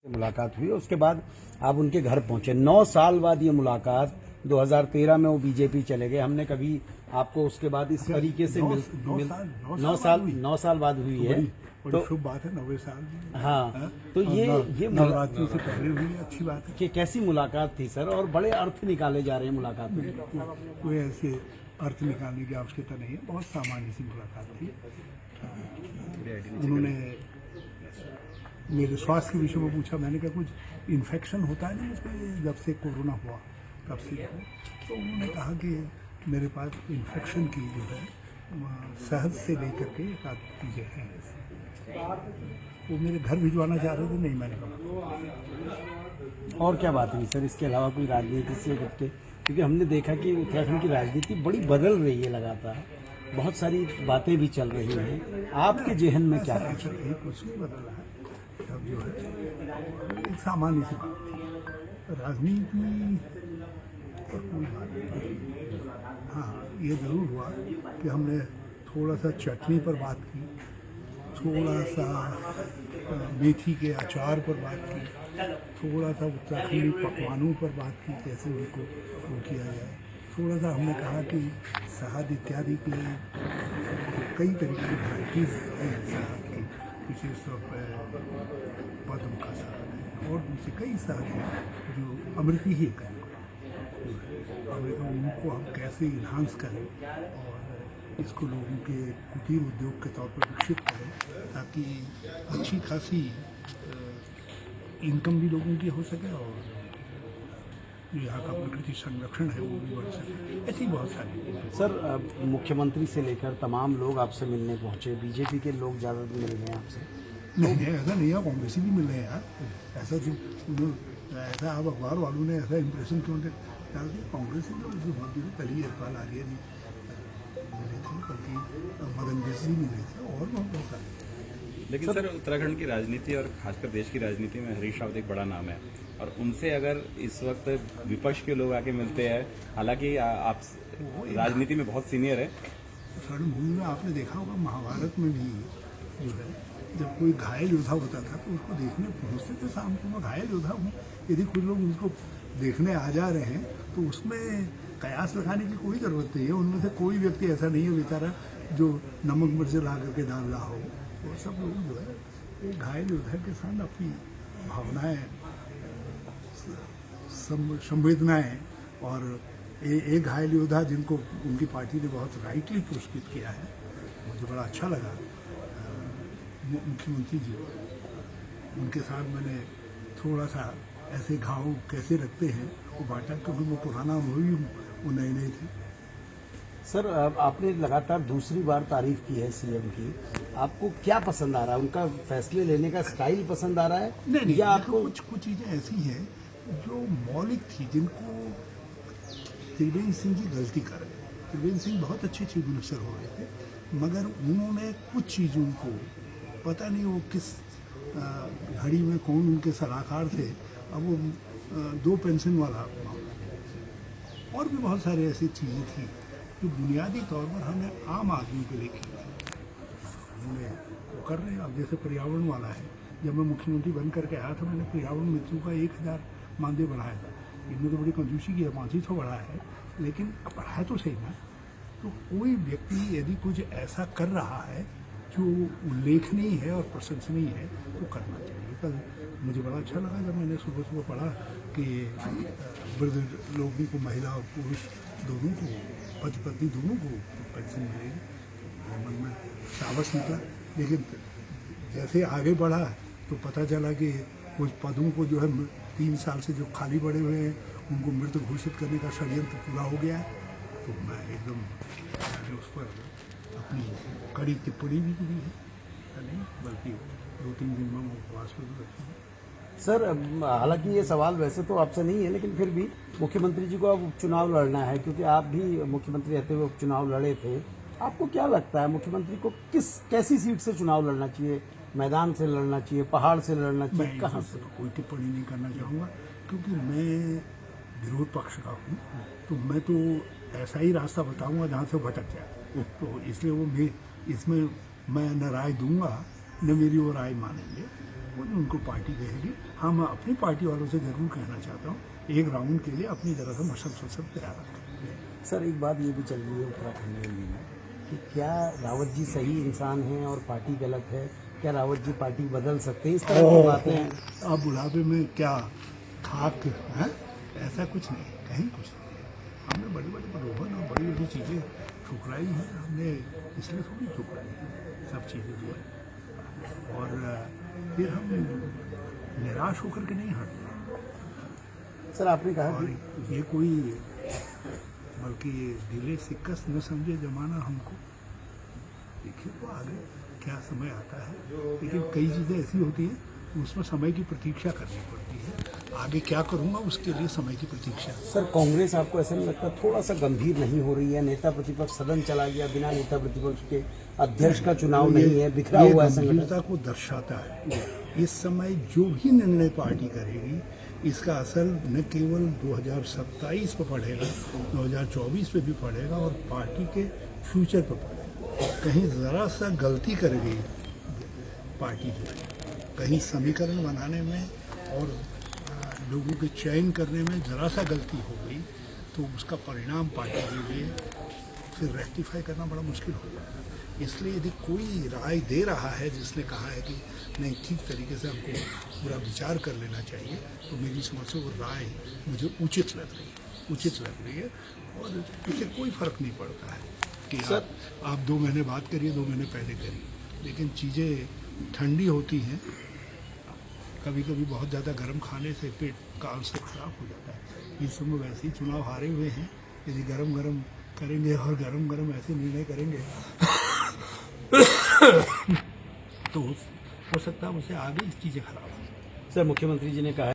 मुलाकात हुई। उसके बाद आप उनके घर पहुंचे। 9 साल बाद ये मुलाकात, 2013 में वो बीजेपी चले गए। हमने कभी आपको उसके बाद इस तरीके से 9 साल बाद हुई है तो शुभ बात है। 90 साल हाँ, तो ये नवरात्रि से पहले हुई, अच्छी बात है कि कैसी मुलाकात थी सर, और बड़े अर्थ निकाले जा रहे हैं मुलाकात में। कोई ऐसे अर्थ निकालने की आवश्यकता नहीं है, बहुत सामान्य सी मुलाकात थी। उन्होंने मेरे स्वास्थ्य के विषय में पूछा। मैंने कहा कुछ इन्फेक्शन होता है नहीं इसमें, जब से कोरोना हुआ तब से। तो उन्होंने कहा कि मेरे पास इन्फेक्शन की जो है शहद से लेकर के एक आध चीज़ें हैं। वो मेरे घर भिजवाना चाह रहे थे, नहीं मैंने कहा। और क्या बात हुई सर इसके अलावा कोई राजनीति से करके? क्योंकि हमने देखा कि उत्तराखंड की राजनीति बड़ी बदल रही है लगातार, बहुत सारी बातें भी चल रही हैं। आपके जेहन में क्या कुछ नहीं बदला है। अब जो है एक सामान्य सी बात थी, राजनीति पर कोई बात नहीं। हाँ, ये जरूर हुआ कि हमने थोड़ा सा चटनी पर बात की, थोड़ा सा मेथी के अचार पर बात की, थोड़ा सा उत्तराखंडी पकवानों पर बात की, कैसे उनको वो किया जाए। थोड़ा सा हमने कहा कि शहद इत्यादि के कई तरीके की वैराइटीज हैं शहद की, विशेष तौर पर पद्म का शहद है और दूसरे कई शहद हैं जो अमृति ही है। उनको हम कैसे इन्हांस करें और इसको लोगों के कुटीर उद्योग के तौर पर विकसित करें, ताकि अच्छी खासी इनकम भी लोगों की हो सके और यहाँ का प्रकृति संरक्षण है वो भी बढ़ सके। ऐसी बहुत सारी। सर, मुख्यमंत्री से लेकर तमाम लोग आपसे मिलने पहुंचे, बीजेपी के लोग ज़्यादा मिल रहे हैं आपसे? नहीं, ऐसा नहीं है, कांग्रेसी भी मिल रहे हैं यार। ऐसा आप अखबार वालों ने ऐसा इंप्रेशन क्यों डाल दिया? कांग्रेसी लोग भी बहुत दिन पहले ही इरफान आर्या जी मिले थे, बल्कि मदन मिश्र जी मिले थे और बहुत सारे। लेकिन सर, उत्तराखंड की राजनीति और खासकर देश की राजनीति में हरीश रावत एक बड़ा नाम है, और उनसे अगर इस वक्त विपक्ष के लोग आके मिलते हैं, हालांकि आप राजनीति में बहुत सीनियर है। रणभूमि में आपने देखा होगा, महाभारत में भी जो है जब कोई घायल योद्धा होता था तो उसको देखने पहुंचते थे शाम को। मैं घायल योद्धा हूँ, यदि कुछ लोग उनको देखने आ जा रहे हैं तो उसमें कयास लगाने की कोई ज़रूरत नहीं है। उनमें से कोई व्यक्ति ऐसा नहीं है बेचारा जो नमक मिर्च ला करके डाल रहा हो। वो सब लोग जो है एक घायल योद्धा के साथ अपनी भावनाएं, संवेदनाएं, और एक घायल योद्धा जिनको उनकी पार्टी ने बहुत राइटली पुरस्कृत किया है, मुझे बड़ा अच्छा लगा। मुख्यमंत्री जी, उनके साथ मैंने थोड़ा सा ऐसे घाव कैसे रखते हैं वो बांटा, क्योंकि मैं पुराना अनुभवी हूँ, वो नए नए थे। सर, आपने लगातार दूसरी बार तारीफ की है सीएम की, आपको क्या पसंद आ रहा है? उनका फैसले लेने का स्टाइल पसंद आ रहा है? नहीं, या आपको कुछ चीज़ें ऐसी हैं जो मौलिक थी, जिनको त्रिवेंद्र सिंह जी गलती कर रहे थे। त्रिवेंद्र सिंह बहुत अच्छे चीफ मिनिस्टर हो रहे थे, मगर उन्होंने कुछ चीज़, उनको पता नहीं वो किस घड़ी में कौन उनके सलाहकार थे, अब वो 2 पेंशन वाला और भी बहुत सारे ऐसी चीज़ें थी जो बुनियादी तौर पर हमने आम आदमी के लिए की थी, उन्होंने वो कर रहे हैं। अब जैसे पर्यावरण वाला है, जब मैं मुख्यमंत्री बन करके आया था, मैंने पर्यावरण मित्रों का 1000 मानदेय बढ़ाया था। इनमें तो बड़ी कंजूसी की है, 500 बढ़ाया है, लेकिन बढ़ाया तो सही ना। तो कोई व्यक्ति यदि कुछ ऐसा कर रहा है जो उल्लेखनीय है और प्रशंसनीय है तो करना चाहिए। कल मुझे बड़ा अच्छा लगा जब मैंने सुबह सुबह पढ़ा कि वृद्ध लोगों को, महिला और पुरुष दोनों को, पति पत्नी दोनों को पेंशन मिलेगी। मन में सावस निकला, लेकिन जैसे आगे बढ़ा तो पता चला कि कुछ पदों को जो है 3 साल से जो खाली पड़े हुए हैं उनको मृत घोषित करने का षड्यंत्र पूरा हो गया है। तो मैं एकदम उस पर अपनी कड़ी टिप्पणी भी की है, नहीं बल्कि 2-3 दिन में उपवास पर भी रखी है। सर, हालांकि ये सवाल वैसे तो आपसे नहीं है, लेकिन फिर भी मुख्यमंत्री जी को अब उपचुनाव लड़ना है, क्योंकि आप भी मुख्यमंत्री रहते हुए उपचुनाव लड़े थे। आपको क्या लगता है मुख्यमंत्री को कैसी सीट से चुनाव लड़ना चाहिए? मैदान से लड़ना चाहिए, पहाड़ से लड़ना चाहिए, कहाँ से? कोई टिप्पणी नहीं करना चाहूँगा, क्योंकि मैं विरोध पक्ष का हूँ, तो मैं तो ऐसा ही रास्ता बताऊँगा जहाँ से भटक जाए। तो इसलिए इसमें मैं न राय दूंगा न मेरी वो राय मानेंगे। वो उनको पार्टी कहेगी। हाँ, मैं अपनी पार्टी वालों से जरूर कहना चाहता हूँ, एक राउंड के लिए अपनी तरह से मशल तैयार रखें। सर एक बात ये भी चल रही है उत्तराखंड में कि क्या रावत जी सही इंसान हैं और पार्टी गलत है, क्या रावत जी पार्टी बदल सकते हैं, इस तरह की बातें हैं। अब बुढ़ापे में क्या खाक है, ऐसा कुछ नहीं, कहीं कुछ नहीं है। हमने बड़ी बड़ी प्रलोभन और बड़ी बड़ी चीज़ें ठुकराई हैं, हमने इसलिए थोड़ी ठुकराई हैं सब चीज़ें जो है, और फिर हम निराश होकर के नहीं हटते। सर आपने कहा और कि ये कोई बल्कि ढीले सिक्कस न समझे जमाना हमको। देखिए तो आगे क्या समय आता है, लेकिन कई चीज़ें ऐसी होती हैं उसमें समय की प्रतीक्षा करनी पड़ती है। आगे क्या करूँगा उसके लिए समय की प्रतीक्षा। सर कांग्रेस आपको ऐसा नहीं लगता थोड़ा सा गंभीर नहीं हो रही है? नेता प्रतिपक्ष सदन चला गया, बिना नेता प्रतिपक्ष के अध्यक्ष का चुनाव नहीं है, बिखरा हुआ है संगठन। गंभीरता को दर्शाता है। इस समय जो भी निर्णय पार्टी करेगी इसका असर न केवल 2027 पर पड़ेगा, 2024 पे भी पड़ेगा और पार्टी के फ्यूचर पर पड़ेगा। कहीं ज़रा सा गलती कर गई पार्टी जो है, कहीं समीकरण बनाने में और लोगों के चयन करने में ज़रा सा गलती हो गई तो उसका परिणाम पार्टी के लिए फिर रेक्टिफाई करना बड़ा मुश्किल हो जाएगा। इसलिए यदि कोई राय दे रहा है जिसने कहा है कि नहीं ठीक तरीके से हमको पूरा विचार कर लेना चाहिए, तो मेरी समझ से वो राय मुझे उचित लग रही है और इससे कोई फर्क नहीं पड़ता है कि आप 2 महीने बाद करिए, 2 महीने पहले करिए, लेकिन चीज़ें ठंडी होती हैं। कभी कभी बहुत ज़्यादा गर्म खाने से पेट काल से खराब हो जाता है। इस समय वैसे ही चुनाव हारे हुए हैं, यदि गरम गरम करेंगे और गरम गरम ऐसे निर्णय करेंगे तो हो सकता है उससे आगे चीज़ें खराब हो। सर मुख्यमंत्री जी ने कहा